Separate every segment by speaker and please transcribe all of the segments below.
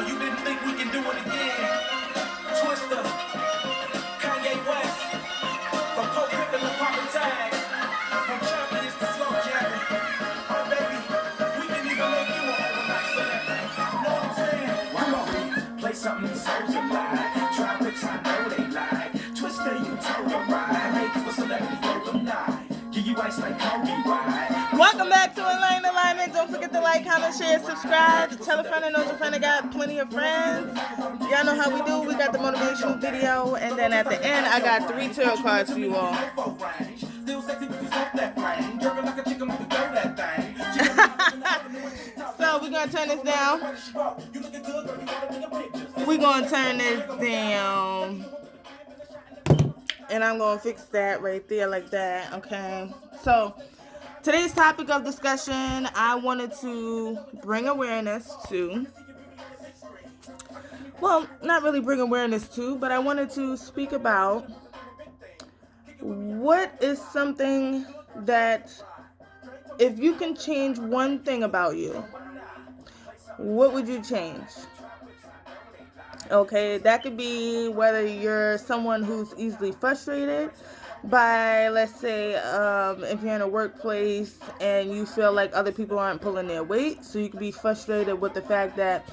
Speaker 1: you didn't think we can do it again. Twister, Kanye West, from Pope Pippin to Papa Tag, from champions to slow jamming. Oh baby, we can even make you an overnight celebrity. You know what I'm saying? Come on, play something these hoes are like. Try whips, I know they like. Twister, you told them right. Make you a celebrity overnight. Give you ice like Kobe White.
Speaker 2: Welcome back to Enlightened Alignment. Don't forget to like, comment, share, subscribe. Tell a friend and knows a friend. I got plenty of friends. Y'all know how we do. We got the motivational video, and then at the end, I got 3 tarot cards for you all. So we're gonna turn this down. We're gonna turn this down, and I'm gonna fix that right there like that. Okay. So today's topic of discussion, I wanted to bring awareness to, well, not really bring awareness to, but I wanted to speak about what is something that, if you can change one thing about you, what would you change? Okay, that could be whether you're someone who's easily frustrated by, let's say, if you're in a workplace and you feel like other people aren't pulling their weight, so you could be frustrated with the fact that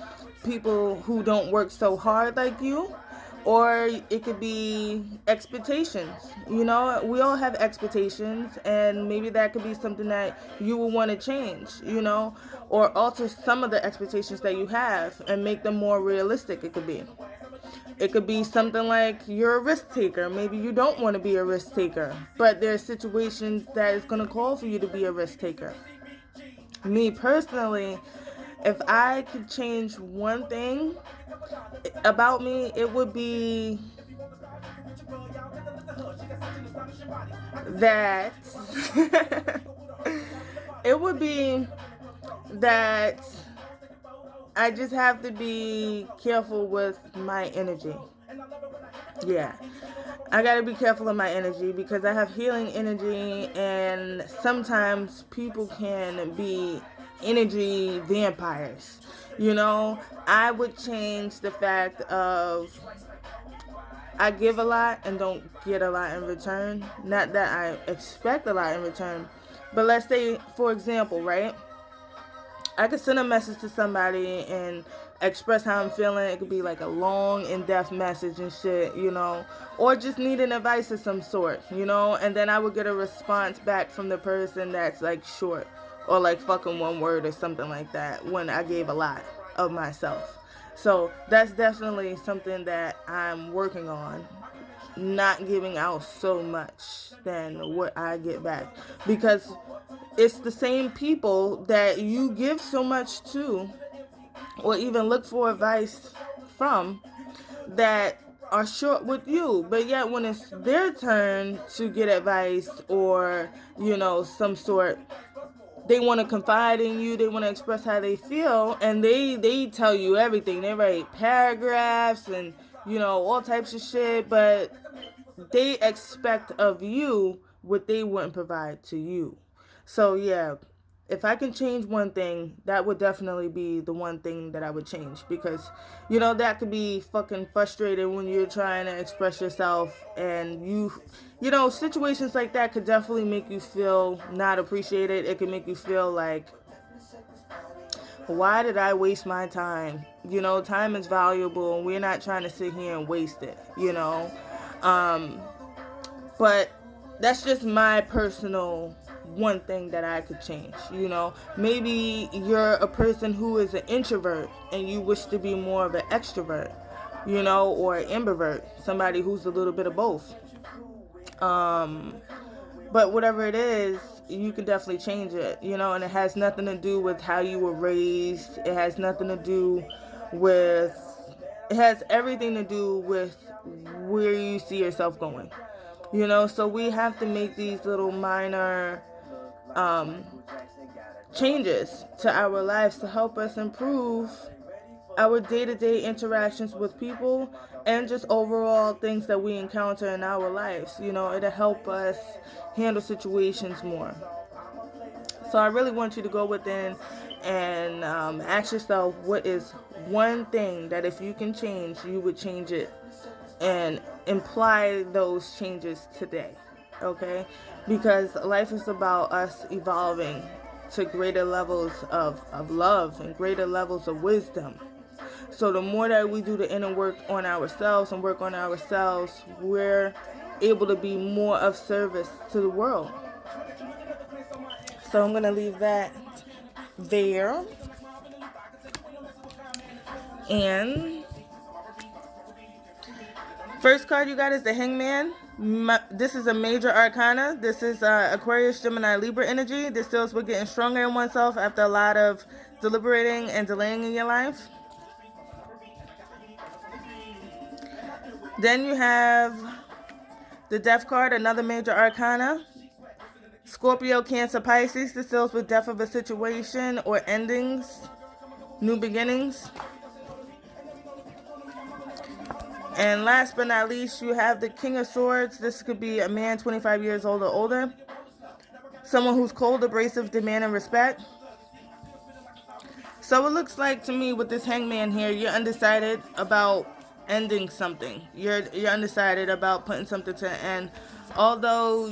Speaker 2: people who don't work so hard like you, or it could be expectations. You know, we all have expectations, and maybe that could be something that you will want to change, you know, or alter some of the expectations that you have and make them more realistic. It could be. It could be something like you're a risk taker. Maybe you don't want to be a risk taker, but there are situations that is going to call for you to be a risk taker. Me personally, if I could change one thing about me, it would be that I just have to be careful with my energy. Yeah. I got to be careful of my energy because I have healing energy, and sometimes people can be energy vampires. You know, I would change the fact of I give a lot and don't get a lot in return. Not that I expect a lot in return, but let's say, for example, right? I could send a message to somebody and express how I'm feeling. It could be like a long, in-depth message and shit, you know, or just need an advice of some sort, you know, and then I would get a response back from the person that's like short or like fucking one word or something like that when I gave a lot of myself. So that's definitely something that I'm working on, not giving out so much than what I get back, because it's the same people that you give so much to or even look for advice from that are short with you, but yet when it's their turn to get advice or, you know, some sort, they want to confide in you, they want to express how they feel, and they tell you everything. They write paragraphs and, you know, all types of shit, but they expect of you what they wouldn't provide to you. So yeah, if I can change one thing, that would definitely be the one thing that I would change, because, you know, that could be fucking frustrating when you're trying to express yourself, and you know, situations like that could definitely make you feel not appreciated. It could make you feel like, why did I waste my time? You know, time is valuable, and we're not trying to sit here and waste it, you know. But that's just my personal one thing that I could change, you know. Maybe you're a person who is an introvert and you wish to be more of an extrovert, you know, or an ambivert, somebody who's a little bit of both. But whatever it is, you can definitely change it, you know, and it has nothing to do with how you were raised. It has nothing to do with, it has everything to do with where you see yourself going, you know. So we have to make these little minor changes to our lives to help us improve our day-to-day interactions with people and just overall things that we encounter in our lives. You know, it'll help us handle situations more. So I really want you to go within and ask yourself, what is one thing that if you can change, you would change it, and imply those changes today, okay? Because life is about us evolving to greater levels of love and greater levels of wisdom. So the more that we do the inner work on ourselves and work on ourselves, we're able to be more of service to the world. So I'm going to leave that there. And first card you got is the Hangman. This is a major arcana. This is Aquarius, Gemini, Libra energy. This deals with getting stronger in oneself after a lot of deliberating and delaying in your life. Then you have the Death card, another major arcana. Scorpio, Cancer, Pisces. This deals with death of a situation or endings, new beginnings. And last but not least, you have the King of Swords. This could be a man 25 years old or older. Someone who's cold, abrasive, demanding respect. So it looks like to me with this Hangman here, you're undecided about ending something. You're undecided about putting something to an end. Although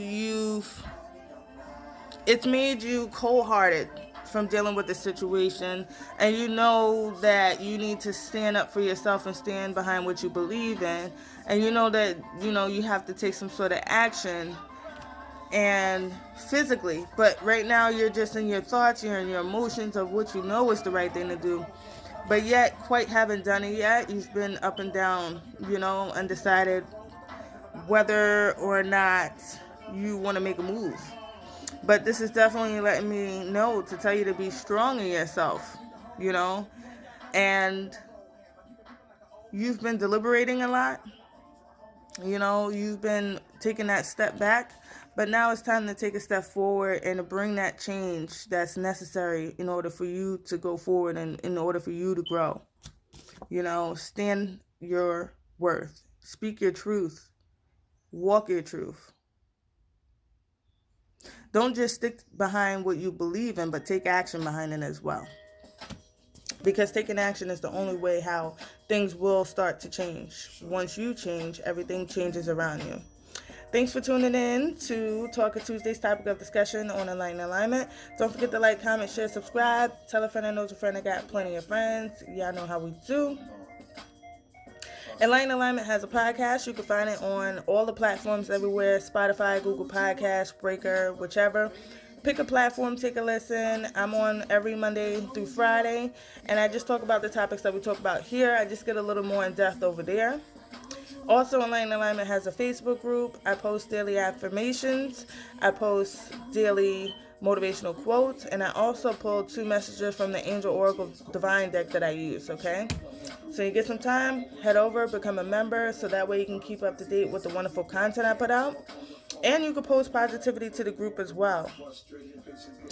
Speaker 2: it's made you cold-hearted from dealing with the situation, and you know that you need to stand up for yourself and stand behind what you believe in, and you know that you have to take some sort of action and physically, but right now you're just in your thoughts, you're in your emotions of what you know is the right thing to do, but yet quite haven't done it yet. You've been up and down, undecided whether or not you want to make a move. But this is definitely letting me know to tell you to be strong in yourself, and you've been deliberating a lot. You've been taking that step back, but now it's time to take a step forward and to bring that change that's necessary in order for you to go forward and in order for you to grow. Stand your worth, speak your truth, walk your truth. Don't just stick behind what you believe in, but take action behind it as well. Because taking action is the only way how things will start to change. Once you change, everything changes around you. Thanks for tuning in to Talk of Tuesday's topic of discussion on Enlightened Alignment. Don't forget to like, comment, share, subscribe. Tell a friend that knows a friend that got plenty of friends. Y'all know how we do. Enlightened Alignment has a podcast. You can find it on all the platforms everywhere: Spotify, Google Podcasts, Breaker, whichever. Pick a platform, take a listen. I'm on every Monday through Friday, and I just talk about the topics that we talk about here. I just get a little more in depth over there. Also, Enlightened Alignment has a Facebook group. I post daily affirmations. I post daily motivational quotes, and I also pulled 2 messages from the Angel Oracle Divine deck that I use, okay? So you get some time, head over, become a member, so that way you can keep up to date with the wonderful content I put out. And you can post positivity to the group as well,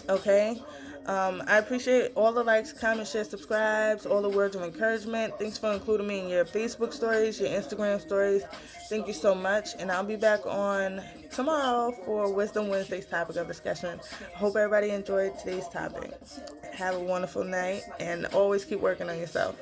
Speaker 2: okay? I appreciate all the likes, comments, shares, subscribes, all the words of encouragement. Thanks for including me in your Facebook stories, your Instagram stories. Thank you so much. And I'll be back on tomorrow for Wisdom Wednesday's topic of discussion. Hope everybody enjoyed today's topic. Have a wonderful night, and always keep working on yourself.